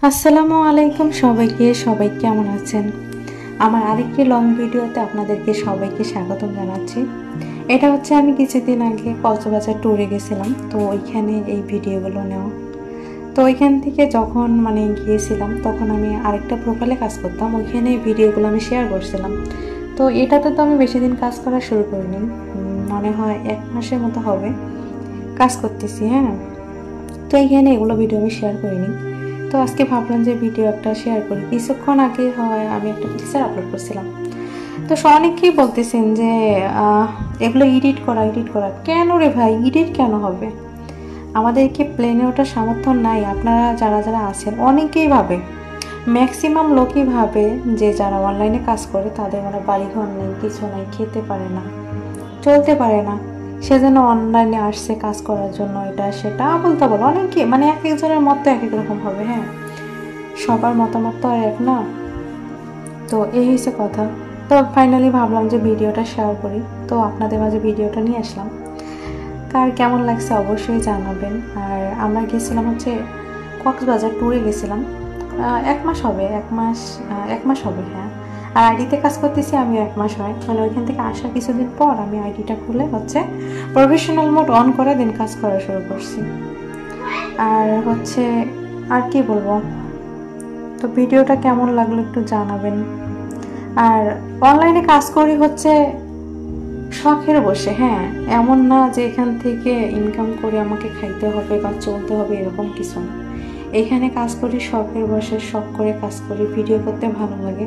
আসসালামু আলাইকুম সবাই কেমন আছেন? আমার আরেকটি লং ভিডিওতে আপনাদেরকে সবাইকে স্বাগতম জানাচ্ছি। এটা হচ্ছে আমি কিছুদিন আগে কক্সবাজার ট্যুরে গেছিলাম, তো ওইখানে এই ভিডিওগুলো নেওয়া। তো ওইখান থেকে যখন গিয়েছিলাম তখন আমি আরেকটা প্রোফাইলে কাজ করতাম, ওইখানে এই ভিডিওগুলো আমি শেয়ার করছিলাম। তো এটাতে তো আমি বেশি দিন কাজ করা শুরু করিনি, মনে হয় 1 মাসের মতো হবে কাজ করতেছি। হ্যাঁ, তো এইখানে এগুলো ভিডিও আমি শেয়ার করিনি। তো আজকে ভাবলাম যে ভিডিও একটা শেয়ার করি। কিছুক্ষণ আগে হয় আমি একটা পিকচার আপলোড করছিলাম, তো অনেকেই বলতেছেন যে এগুলো এডিট করা কেন রে ভাই, এডিট কেন হবে? আমাদের কি প্লেনে ওটা সামর্থ্য নাই? আপনারা যারা যারা আছেন অনেকেই ভাবে, ম্যাক্সিমাম লোকই ভাবে যে যারা অনলাইনে কাজ করে তাদের বাড়িঘর নেই, কিছু নাই, খেতে পারে না, চলতে পারে না, সেজন্য অনলাইনে আসছে কাজ করার জন্য, এটা সেটা বলতে বলো অনেকে, এক একজনের মত তো এক এক রকম হবে। হ্যাঁ, সবার মতামত তো আর এক না। তো এই হচ্ছে কথা। তো ফাইনালি ভাবলাম যে ভিডিওটা শেয়ার করি, তো আপনাদের মাঝে ভিডিওটা নিয়ে আসলাম। কার কেমন লাগছে অবশ্যই জানাবেন। আর আমরা গেছিলাম হচ্ছে কক্সবাজার ট্যুরে গেছিলাম, 1 মাস হবে, 1 মাস হবে। হ্যাঁ, আর আইডিতে কাজ করতেছি আমি 1 মাস হয়, ওইখান থেকে আসার কিছুদিন পর আমি আইডিটা খুলে হচ্ছে প্রফেশনাল মোড অন করে দিন কাজ করা শুরু করছি। আর হচ্ছে আর কি বলবো, তো ভিডিওটা কেমন লাগলো একটু জানাবেন। আর অনলাইনে কাজ করি হচ্ছে শখের বসে। হ্যাঁ, এমন না যে এখান থেকে ইনকাম করে আমাকে খাইতে হবে বা চলতে হবে, এরকম কিছু না। এখানে কাজ করি শখের বসে, শখ করে কাজ করি, ভিডিও করতে ভালো লাগে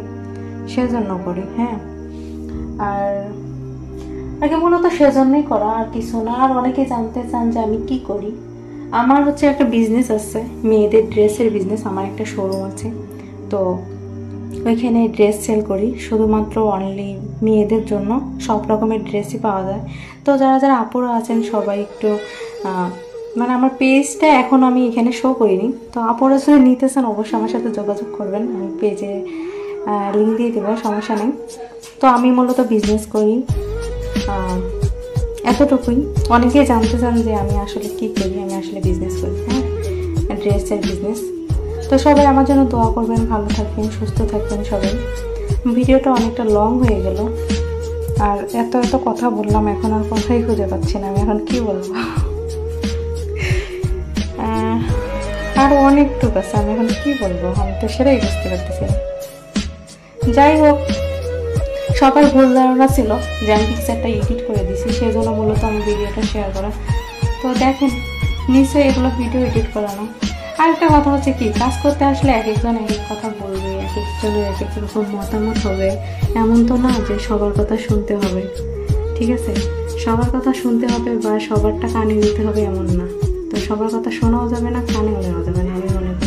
সেজন্য করি। হ্যাঁ, আর আগে মূলত সেজন্যই করা, আর কিছু না। আর অনেকে জানতে চান যে আমি কি করি। আমার হচ্ছে একটা বিজনেস আছে, মেয়েদের ড্রেসের বিজনেস। আমার একটা শোরুম আছে, তো ওইখানে ড্রেস সেল করি, শুধুমাত্র অনলি মেয়েদের জন্য সব রকমের ড্রেসই পাওয়া যায়। তো যারা যারা আপুরা আছেন সবাই একটু আমার পেজটা এখন আমি এখানে শো করিনি, তো আপুরা যদি নিতে চান অবশ্যই আমার সাথে যোগাযোগ করবেন, আমি পেজে লিঙ্ক দিয়ে দেবো, সমস্যা নেই। তো আমি মূলত বিজনেস করি, এতটুকুই। অনেকেই জানতে চান যে আমি আসলে কী করি। আমি আসলে বিজনেস করি, হ্যাঁ, ড্রেসের বিজনেস। তো সবাই আমার জন্য দোয়া করবেন, ভালো থাকবেন, সুস্থ থাকবেন সবাই। ভিডিওটা অনেকটা লং হয়ে গেল, আর এত কথা বললাম, এখন আর কথাই খুঁজে পাচ্ছি না আমি এখন কি বলবো। আরও অনেকটুক আছে, আমি এখন কি বলবো, আমি তো সেটাই বুঝতে পারতেছি না। যাই হোক, সবার ভুল ধারণা ছিল যে আমি পিকচারটা এডিট করে দিছি, সেই জন্য মূলত আমি ভিডিওটা শেয়ার করা। তো দেখেন, নিশ্চয়ই এগুলো ভিডিও এডিট করা না। আরেকটা কথা হচ্ছে কি, কাজ করতে আসলে এক একজন এক এক কথা বলবে, এক একজনের এক এক রকম মতামত হবে। এমন তো না যে সবার কথা শুনতে হবে, ঠিক আছে? সবার কথা শুনতে হবে বা সবারটা কানে নিতে হবে এমন না। তো সবার কথা শোনাও যাবে না, কানেও নেওয়া যাবে না, আমি মনে করি।